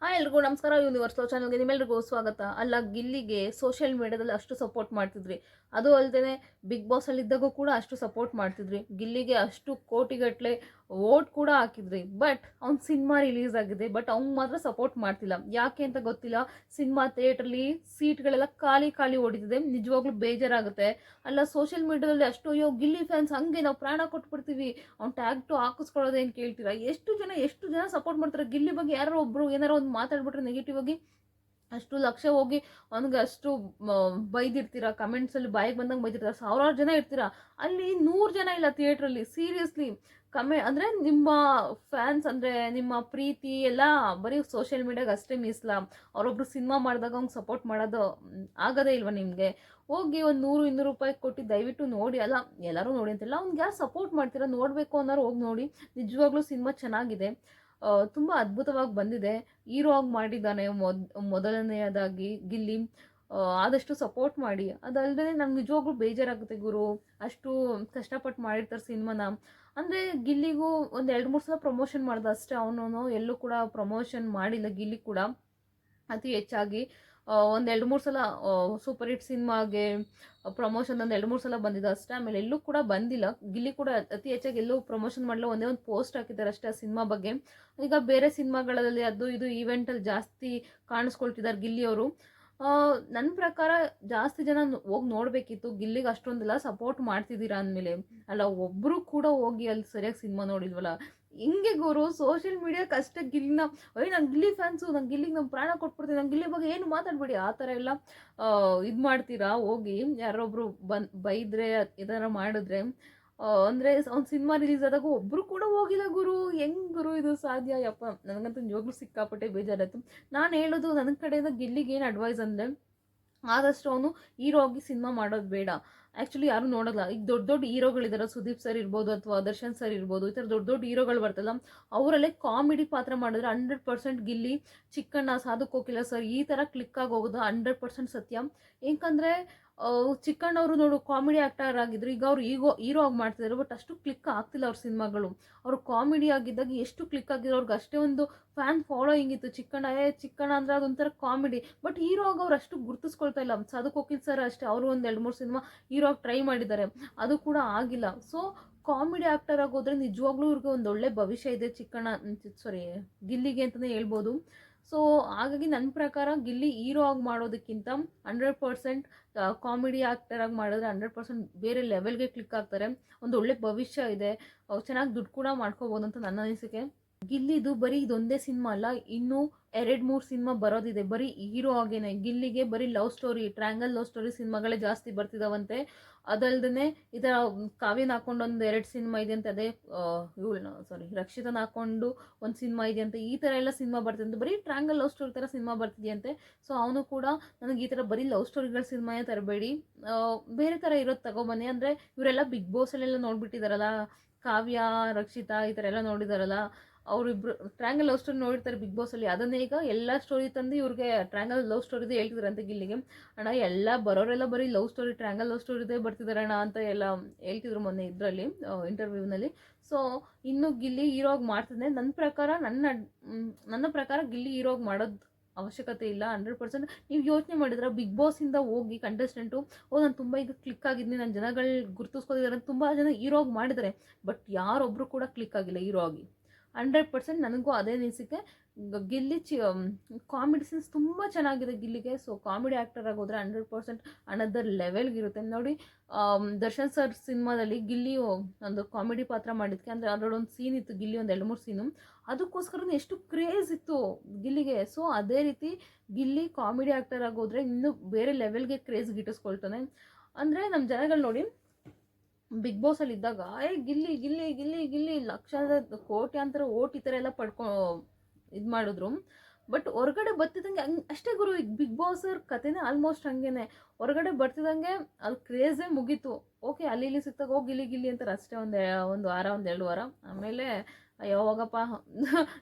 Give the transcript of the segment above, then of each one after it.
Hi ಎಲ್ರಿಗೂ ನಮಸ್ಕಾರ. Universal ಚಾನಲ್ಗೆ ನಿಮ್ಮೆಲ್ರಿಗೂ ಸ್ವಾಗತ. ಅಲ್ಲ, ಗಿಲ್ಲಿಗೆ ಸೋಷಿಯಲ್ ಮೀಡಿಯಾದಲ್ಲಿ ಅಷ್ಟು ಸಪೋರ್ಟ್ ಮಾಡ್ತಿದ್ರಿ, ಅದು ಅಲ್ಲದೆ ಬಿಗ್ ಬಾಸ್ ಅಲ್ಲಿ ಇದ್ದಾಗೂ ಕೂಡ ಅಷ್ಟು ಸಪೋರ್ಟ್ ಮಾಡ್ತಿದ್ರಿ, ಗಿಲ್ಲಿಗೆ ಅಷ್ಟು ಕೋಟಿಗಟ್ಟಲೆ ವೋಟ್ ಕೂಡ ಹಾಕಿದ್ರಿ. ಬಟ್ ಅವ್ನ ಸಿನಿಮಾ ರಿಲೀಸ್ ಆಗಿದೆ, ಬಟ್ ಅವ್ನ್ ಮಾತ್ರ ಸಪೋರ್ಟ್ ಮಾಡ್ತಿಲ್ಲ. ಯಾಕೆ ಅಂತ ಗೊತ್ತಿಲ್ಲ. ಸಿನಿಮಾ ಥಿಯೇಟ್ರಲ್ಲಿ ಸೀಟ್ಗಳೆಲ್ಲ ಖಾಲಿ ಖಾಲಿ ಓಡಿತಿದೆ. ನಿಜವಾಗ್ಲೂ ಬೇಜಾರಾಗುತ್ತೆ. ಅಲ್ಲ, ಸೋಷಿಯಲ್ ಮೀಡಿಯಾದಲ್ಲಿ ಅಷ್ಟು ಅಯ್ಯೋ ಗಿಲ್ಲಿ ಫ್ಯಾನ್ಸ್ ಹಂಗೆ ನಾವು ಪ್ರಾಣ ಕೊಟ್ಬಿಡ್ತೀವಿ, ಅವ್ನು ಟ್ಯಾಗ್ ಟು ಹಾಕಿಸ್ಕೊಳ್ಳೋದೇನು ಕೇಳ್ತೀರಾ? ಎಷ್ಟು ಜನ ಸಪೋರ್ಟ್ ಮಾಡ್ತಾರೆ ಗಿಲ್ಲಿ ಬಗ್ಗೆ. ಯಾರೋ ಒಬ್ರು ಏನಾರೋ ಒಂದು ಮಾತಾಡ್ಬಿಟ್ರೆ ನೆಗೆಟಿವ್ ಆಗಿ ಅಷ್ಟು ಲಕ್ಷ ಹೋಗಿ ಅವನಿಗೆ ಅಷ್ಟು ಬೈದಿರ್ತೀರಾ, ಕಮೆಂಟ್ಸಲ್ಲಿ ಬಾಯಿಗೆ ಬಂದಂಗೆ ಬೈದಿರ್ತೀರ, ಸಾವಿರಾರು ಜನ ಇರ್ತೀರಾ. ಅಲ್ಲಿ 100 ಜನ ಇಲ್ಲ ಥಿಯೇಟ್ರಲ್ಲಿ. ಸೀರಿಯಸ್ಲಿ ಅಂದರೆ ನಿಮ್ಮ ಫ್ಯಾನ್ಸ್, ಅಂದರೆ ನಿಮ್ಮ ಪ್ರೀತಿ ಎಲ್ಲ ಬರೀ ಸೋಷಿಯಲ್ ಮೀಡಿಯಾಗೆ ಅಷ್ಟೇ ಮೀಸಲ. ಅವರೊಬ್ರು ಸಿನಿಮಾ ಮಾಡಿದಾಗ ಅವ್ನಿಗೆ ಸಪೋರ್ಟ್ ಮಾಡೋದು ಆಗೋದೇ ಇಲ್ವಾ ನಿಮಗೆ? ಹೋಗಿ ಒಂದು 100-200 ರೂಪಾಯಿ ಕೊಟ್ಟು ದಯವಿಟ್ಟು ನೋಡಿ. ಅಲ್ಲ, ಎಲ್ಲರೂ ನೋಡಿ ಅಂತಿಲ್ಲ, ಅವ್ನಿಗೆ ಯಾರು ಸಪೋರ್ಟ್ ಮಾಡ್ತೀರಾ? ನೋಡಬೇಕು ಅನ್ನೋರು ಹೋಗಿ ನೋಡಿ. ನಿಜವಾಗ್ಲೂ ಸಿನಿಮಾ ಚೆನ್ನಾಗಿದೆ, ತುಂಬ ಅದ್ಭುತವಾಗಿ ಬಂದಿದೆ. ಹೀರೋ ಆಗಿ ಮಾಡಿದ್ದಾನೆ ಮೊದಲನೆಯದಾಗಿ ಗಿಲ್ಲಿ. ಆದಷ್ಟು ಸಪೋರ್ಟ್ ಮಾಡಿ. ಅದಲ್ಲದೆ ನಂಗೆ ನಿಜವಾಗ್ಲೂ ಬೇಜಾರಾಗುತ್ತೆ ಗುರು, ಅಷ್ಟು ಕಷ್ಟಪಟ್ಟು ಮಾಡಿರ್ತಾರೆ ಸಿನಿಮಾನ. ಅಂದರೆ ಗಿಲ್ಲಿಗೂ ಒಂದು 2-3 ಸಲ ಪ್ರಮೋಷನ್ ಮಾಡ್ದೆ ಅಷ್ಟೇ. ಅವನು ಎಲ್ಲೂ ಕೂಡ ಪ್ರಮೋಷನ್ ಮಾಡಿಲ್ಲ ಗಿಲ್ಲಿ ಕೂಡ ಅತಿ ಹೆಚ್ಚಾಗಿ. ಒಂದು 2-3 ಸಲ ಸೂಪರ್ ಹಿಟ್ ಸಿನಿಮಾಗೆ ಪ್ರಮೋಷನ್ ಒಂದು 2-3 ಸಲ ಬಂದಿದೆ ಅಷ್ಟೇ. ಆಮೇಲೆ ಎಲ್ಲೂ ಕೂಡ ಬಂದಿಲ್ಲ. ಗಿಲ್ಲಿ ಕೂಡ ಅತಿ ಹೆಚ್ಚಾಗಿ ಎಲ್ಲೂ ಪ್ರಮೋಷನ್ ಮಾಡಲ್ಲ, ಒಂದೇ ಒಂದು ಪೋಸ್ಟ್ ಹಾಕಿದ್ದಾರೆ ಅಷ್ಟೇ ಆ ಸಿನಿಮಾ ಬಗ್ಗೆ. ಈಗ ಬೇರೆ ಸಿನಿಮಾಗಳಲ್ಲಿ ಅದು ಇದು ಈವೆಂಟಲ್ಲಿ ಜಾಸ್ತಿ ಕಾಣಿಸ್ಕೊಳ್ತಿದ್ದಾರೆ ಗಿಲ್ಲಿಯವರು. ನನ್ನ ಪ್ರಕಾರ ಜಾಸ್ತಿ ಜನ ಹೋಗಿ ನೋಡಬೇಕಿತ್ತು. ಗಿಲ್ಲಿಗೆ ಅಷ್ಟೊಂದೆಲ್ಲ ಸಪೋರ್ಟ್ ಮಾಡ್ತಿದ್ದೀರಾ ಅಂದಮೇಲೆ, ಅಲ್ಲ ಒಬ್ಬರು ಕೂಡ ಹೋಗಿ ಅಲ್ಲಿ ಸರಿಯಾಗಿ ಸಿನಿಮಾ ನೋಡಿಲ್ವಲ್ಲ. ಹಿಂಗೆ ಗುರು, ಸೋಷಿಯಲ್ ಮೀಡಿಯಾಕ್ಕೆ ಅಷ್ಟೇ ಗಿಲ್ಲಿನ ನಾನು ಗಿಲ್ಲಿ ಫ್ಯಾನ್ಸು, ನಾನು ಗಿಲ್ಲಿಗೆ ನಮ್ಮ ಪ್ರಾಣ ಕೊಟ್ಬಿಡ್ತೀನಿ, ನಾನು ಗಿಲ್ಲಿ ಬಗ್ಗೆ ಏನು ಮಾತಾಡಬೇಡಿ ಆ ಥರ ಎಲ್ಲ ಇದು ಮಾಡ್ತೀರಾ. ಹೋಗಿ ಯಾರೊಬ್ರು ಬೈದ್ರೆ ಈ ಥರ ಮಾಡಿದ್ರೆ, ಅಂದರೆ ಅವ್ನು ಸಿನಿಮಾ ರಿಲೀಸ್ ಆದಾಗ ಒಬ್ಬರು ಕೂಡ ಹೋಗಿಲ್ಲ ಗುರು. ಹೆಂಗ್ ಗುರು ಇದು ಸಾಧ್ಯ? ಯಪ್ಪ, ನನಗಂತೂ ನಿಜವಾಗ್ಲೂ ಸಿಕ್ಕಾಪಟ್ಟೆ ಬೇಜಾರಾಯಿತು. ನಾನು ಹೇಳೋದು ನನ್ನ ಕಡೆಯಿಂದ ಗಿಲ್ಲಿಗೆ ಏನು ಅಡ್ವೈಸ್ ಅಂದರೆ, ಆದಷ್ಟು ಅವನು ಹೀರೋ ಆಗಿ ಸಿನಿಮಾ ಮಾಡೋದು ಬೇಡ. ಆ್ಯಕ್ಚುಲಿ ಯಾರು ನೋಡೋಲ್ಲ. ಈಗ ದೊಡ್ಡ ದೊಡ್ಡ ಹೀರೋಗಳಿದ್ದಾರೆ, ಸುದೀಪ್ ಸರ್ ಇರ್ಬೋದು ಅಥವಾ ದರ್ಶನ್ ಸರ್ ಇರ್ಬೋದು, ಈ ಥರ ದೊಡ್ಡ ದೊಡ್ಡ ಹೀರೋಗಳು ಬರ್ತಲ್ಲ, ಅವರಲ್ಲೇ ಕಾಮಿಡಿ ಪಾತ್ರ ಮಾಡಿದ್ರೆ 100% ಗಿಲ್ಲಿ, ಚಿಕ್ಕಣ್ಣ, ಸಾಧು ಕೋಕಿಲ ಸರ್ ಈ ಥರ ಕ್ಲಿಕ್ ಆಗಿ ಹೋಗೋದು 100% ಸತ್ಯ. ಏಕೆಂದರೆ ಚಿಕ್ಕಣ್ಣವರು ನೋಡು ಕಾಮಿಡಿ ಆ್ಯಕ್ಟರ್ ಆಗಿದ್ರು, ಈಗ ಅವ್ರು ಹೀರೋ ಆಗಿ ಮಾಡ್ತಿದ್ದಾರೆ. ಬಟ್ ಅಷ್ಟು ಕ್ಲಿಕ್ ಆಗ್ತಿಲ್ಲ ಅವ್ರ ಸಿನಿಮಾಗಳು. ಅವರು ಕಾಮಿಡಿ ಆಗಿದ್ದಾಗ ಎಷ್ಟು ಕ್ಲಿಕ್ ಆಗಿದ್ರು, ಅವ್ರಿಗೆ ಅಷ್ಟೇ ಒಂದು ಫ್ಯಾನ್ ಫಾಲೋಯಿಂಗ್ ಇತ್ತು. ಚಿಕ್ಕಣ್ಣ ಅಂದರೆ ಅದೊಂಥರ ಕಾಮಿಡಿ. ಬಟ್ ಹೀರೋ ಆಗಿ ಅವ್ರು ಅಷ್ಟು ಗುರುತಿಸ್ಕೊಳ್ತಾ ಇಲ್ಲ. ಸಾಧು ಕೋಕಿಲ್ ಸರ್ ಅಷ್ಟೇ, ಅವರು ಒಂದು 2-3 ಸಿನಿಮಾ ಹೀರೋ ಆಗಿ ಟ್ರೈ ಮಾಡಿದ್ದಾರೆ, ಅದು ಕೂಡ ಆಗಿಲ್ಲ. ಸೊ ಕಾಮಿಡಿ ಆ್ಯಕ್ಟರ್ ಆಗೋದ್ರೆ ನಿಜವಾಗ್ಲೂ ಇವ್ರಿಗೆ ಒಂದು ಒಳ್ಳೆ ಭವಿಷ್ಯ ಇದೆ ಗಿಲ್ಲಿಗೆ ಅಂತಲೇ ಹೇಳ್ಬೋದು. ಸೊ ಹಾಗಾಗಿ ನನ್ನ ಪ್ರಕಾರ ಗಿಲ್ಲಿ ಹೀರೋ ಆಗಿ ಮಾಡೋದಕ್ಕಿಂತ 100% ಕಾಮಿಡಿ ಆ್ಯಕ್ಟರ್ ಆಗಿ ಮಾಡಿದ್ರೆ 100% ಬೇರೆ ಲೆವೆಲ್ಗೆ ಕ್ಲಿಕ್ ಆಗ್ತಾರೆ. ಒಂದು ಒಳ್ಳೆ ಭವಿಷ್ಯ ಇದೆ, ಚೆನ್ನಾಗಿ ದುಡ್ಡು ಕೂಡ ಮಾಡ್ಕೋಬೋದು ಅಂತ ನನ್ನ ಅನಿಸಿಕೆ. ಗಿಲ್ಲಿದು ಬರೀ ಇದೊಂದೇ ಸಿನಿಮಾ ಅಲ್ಲ, ಇನ್ನೂ 2-3 ಸಿನಿಮಾ ಬರೋದಿದೆ ಬರೀ ಹೀರೋ ಆಗೇನೆ. ಗಿಲ್ಲಿಗೆ ಬರೀ love story, triangle love story ಸಿನಿಮಾಗಳೇ ಜಾಸ್ತಿ ಬರ್ತಿದಾವಂತೆ. ಅದಲ್ದೇ ಇದರ ಕಾವ್ಯನ ಹಾಕೊಂಡು ಒಂದು 2 ಸಿನಿಮಾ ಇದೆ ಅಂತ, ಅದೇ ರಕ್ಷಿತನ ಹಾಕೊಂಡು ಒಂದು ಸಿನಿಮಾ ಇದೆ ಅಂತ, ಈ ಥರ ಎಲ್ಲ ಸಿನಿಮಾ ಬರ್ತಿದೆ. ಬರೀ ಟ್ರ್ಯಾಂಗಲ್ ಲವ್ ಸ್ಟೋರಿ ಥರ ಸಿನಿಮಾ ಬರ್ತಿದೆಯಂತೆ. ಸೊ ಅವನು ಕೂಡ ನನಗೆ ಈ ಥರ ಬರೀ ಲವ್ ಸ್ಟೋರಿಗಳ ಸಿನಿಮಾನೇ ತರಬೇಡಿ, ಬೇರೆ ಥರ ಇರೋದು ತಗೊಬನ್ನಿ. ಅಂದರೆ ಇವರೆಲ್ಲ ಬಿಗ್ ಬಾಸಲ್ಲೆಲ್ಲ ನೋಡ್ಬಿಟ್ಟಿದಾರಲ್ಲ, ಕಾವ್ಯ, ರಕ್ಷಿತಾ ಈ ಥರ ಎಲ್ಲ ನೋಡಿದಾರಲ್ಲ, ಅವರಿಬ್ರು ಟ್ರ್ಯಾಂಗಲ್ ಲವ್ ಸ್ಟೋರಿ ನೋಡಿರ್ತಾರೆ ಬಿಗ್ ಬಾಸಲ್ಲಿ. ಅದನ್ನೇ ಈಗ ಎಲ್ಲ ಸ್ಟೋರಿ ತಂದು ಇವ್ರಿಗೆ ಟ್ರ್ಯಾಂಗಲ್ ಲವ್ ಸ್ಟೋರಿದೇ ಹೇಳ್ತಿದಾರಂತೆ ಗಿಲ್ಲಿಗೆ. ಅಣ್ಣ ಎಲ್ಲ ಬರೋರೆಲ್ಲ ಬರೀ ಲವ್ ಸ್ಟೋರಿ, ಟ್ರ್ಯಾಂಗಲ್ ಲವ್ ಸ್ಟೋರಿದೇ ಬರ್ತಿದಾರಣ್ಣ ಅಂತ ಎಲ್ಲ ಹೇಳ್ತಿದ್ರು ಮೊನ್ನೆ ಇದರಲ್ಲಿ ಇಂಟರ್ವ್ಯೂನಲ್ಲಿ. ಸೊ ಇನ್ನು ಗಿಲ್ಲಿ ಹೀರೋ ಆಗಿ ಮಾಡ್ತಿದ್ದೆ. ನನ್ನ ಪ್ರಕಾರ ಗಿಲ್ಲಿ ಹೀರೋ ಆಗಿ ಮಾಡೋದು ಅವಶ್ಯಕತೆ ಇಲ್ಲ. 100% ನೀವು ಯೋಚನೆ ಮಾಡಿದ್ರೆ ಬಿಗ್ ಬಾಸಿಂದ ಹೋಗಿ ಕಂಟೆಸ್ಟೆಂಟು, ನಾನು ತುಂಬ ಈಗ ಕ್ಲಿಕ್ ಆಗಿದ್ದೀನಿ, ನನ್ನ ಜನಗಳು ಗುರುತಿಸ್ಕೊತಿದ್ದಾರೆ, ತುಂಬ ಜನ ಹೀರೋ ಆಗಿ ಮಾಡಿದ್ದಾರೆ. ಬಟ್ ಯಾರೊಬ್ಬರು ಕೂಡ ಕ್ಲಿಕ್ ಆಗಿಲ್ಲ ಹೀರೋ ಆಗಿ. 100% ನನಗೂ ಅದೇ ಅನಿಸಿಕೆ. ಗಿಲ್ಲಿ ಕಾಮಿಡಿ ಸೀನ್ಸ್ ತುಂಬ ಚೆನ್ನಾಗಿದೆ ಗಿಲ್ಲಿಗೆ. ಸೊ ಕಾಮಿಡಿ ಆ್ಯಕ್ಟರ್ ಆಗೋದ್ರೆ 100% ಅನದರ್ ಲೆವೆಲ್ಗಿರುತ್ತೆ ನೋಡಿ. ದರ್ಶನ್ ಸರ್ ಸಿನಿಮಾದಲ್ಲಿ ಗಿಲ್ಲಿ ಒಂದು ಕಾಮಿಡಿ ಪಾತ್ರ ಮಾಡಿದ್ಕೆ, ಅಂದರೆ ಅದರಲ್ಲೊಂದು ಸೀನ್ ಇತ್ತು, ಗಿಲ್ಲಿ ಒಂದು 2-3 ಸೀನು, ಅದಕ್ಕೋಸ್ಕರ ಎಷ್ಟು ಕ್ರೇಜ್ ಇತ್ತು ಗಿಲ್ಲಿಗೆ. ಸೊ ಅದೇ ರೀತಿ ಗಿಲ್ಲಿ ಕಾಮಿಡಿ ಆ್ಯಕ್ಟರ್ ಆಗೋದ್ರೆ ಇನ್ನೂ ಬೇರೆ ಲೆವೆಲ್ಗೆ ಕ್ರೇಜ್ ಗಿಟ್ಟಿಸ್ಕೊಳ್ತಾನೆ. ಅಂದರೆ ನಮ್ಮ ಜನಗಳು ನೋಡಿ ಬಿಗ್ ಬಾಸಲ್ಲಿ ಇದ್ದಾಗ ಗಿಲ್ಲಿ ಗಿಲ್ಲಿ ಗಿಲ್ಲಿ ಗಿಲ್ಲಿ ಲಕ್ಷಾಂತರ ಕೋಟ್ಯಾಂತರ ಓಟ್ ಈ ಥರ ಎಲ್ಲ ಇದು ಮಾಡಿದ್ರು. ಬಟ್ ಹೊರಗಡೆ ಬರ್ತಿದ್ದಂಗೆ ಅಷ್ಟೇ ಗುರು. ಈಗ ಬಿಗ್ ಬಾಸ್ ಅವ್ರ ಕಥೆನೇ ಆಲ್ಮೋಸ್ಟ್ ಹಂಗೇನೆ. ಹೊರಗಡೆ ಬರ್ತಿದ್ದಂಗೆ ಅದು ಕ್ರೇಜೇ ಮುಗೀತು. ಓಕೆ, ಅಲ್ಲಿ ಇಲ್ಲಿ ಸಿಕ್ತಾಗ ಹೋಗಿ ಗಿಲ್ಲಿ ಗಿಲ್ಲಿ ಅಂತಾರೆ ಅಷ್ಟೇ, ಒಂದು ವಾರ, ಒಂದು 2 ವಾರ, ಆಮೇಲೆ ಅಯ್ಯೋ ಹೋಗಪ್ಪ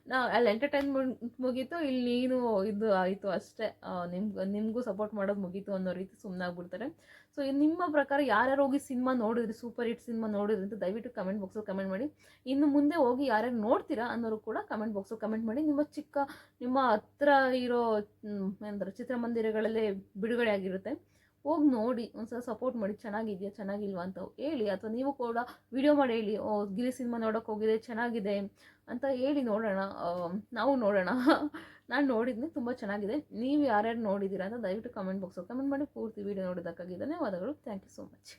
ನಾ ಅಲ್ಲಿ ಎಂಟರ್ಟೈನ್ಮೆಂಟ್ ಮುಗೀತು, ಇಲ್ಲಿ ನೀನು ಇದು ಆಯಿತು ಅಷ್ಟೇ, ನಿಮಗೂ ಸಪೋರ್ಟ್ ಮಾಡೋದು ಮುಗೀತು ಅನ್ನೋ ರೀತಿ ಸುಮ್ಮನಾಗ್ಬಿಡ್ತಾರೆ. ಸೊ ನಿಮ್ಮ ಪ್ರಕಾರ ಯಾರ್ಯಾರು ಹೋಗಿ ಸಿನಿಮಾ ನೋಡಿದ್ರಿ, ಸೂಪರ್ ಹಿಟ್ ಸಿನಿಮಾ ನೋಡಿದ್ರಿ ಅಂತ ದಯವಿಟ್ಟು ಕಮೆಂಟ್ ಬಾಕ್ಸಲ್ಲಿ ಕಮೆಂಟ್ ಮಾಡಿ. ಇನ್ನು ಮುಂದೆ ಹೋಗಿ ಯಾರ್ಯಾರು ನೋಡ್ತೀರಾ ಅನ್ನೋರು ಕೂಡ ಕಮೆಂಟ್ ಬಾಕ್ಸಲ್ಲಿ ಕಮೆಂಟ್ ಮಾಡಿ. ನಿಮ್ಮ ಹತ್ರ ಇರೋ ಏನಂತಾರೆ ಚಿತ್ರಮಂದಿರಗಳಲ್ಲೇ ಬಿಡುಗಡೆ ಆಗಿರುತ್ತೆ, ಹೋಗಿ ನೋಡಿ ಒಂದ್ಸಲ ಸಪೋರ್ಟ್ ಮಾಡಿ. ಚೆನ್ನಾಗಿದೆಯಾ ಚೆನ್ನಾಗಿಲ್ವಾ ಅಂತ ಹೇಳಿ, ಅಥವಾ ನೀವು ಕೂಡ ವಿಡಿಯೋ ಮಾಡಿ ಹೇಳಿ, ಓ ಗಿಲ್ಲಿ ಸಿನಿಮಾ ನೋಡೋಕೆ ಹೋಗಿದೆ ಚೆನ್ನಾಗಿದೆ ಅಂತ ಹೇಳಿ, ನೋಡೋಣ, ನಾವು ನೋಡೋಣ. ನಾನು ನೋಡಿದ್ನಿ, ತುಂಬ ಚೆನ್ನಾಗಿದೆ. ನೀವು ಯಾರ್ಯಾರು ನೋಡಿದ್ದೀರಾ ಅಂತ ದಯವಿಟ್ಟು ಕಮೆಂಟ್ ಬಾಕ್ಸಲ್ಲಿ ಕಮೆಂಟ್ ಮಾಡಿ. ಪೂರ್ತಿ ವಿಡಿಯೋ ನೋಡೋದಕ್ಕಾಗಿ ಧನ್ಯವಾದಗಳು. Thank you so much.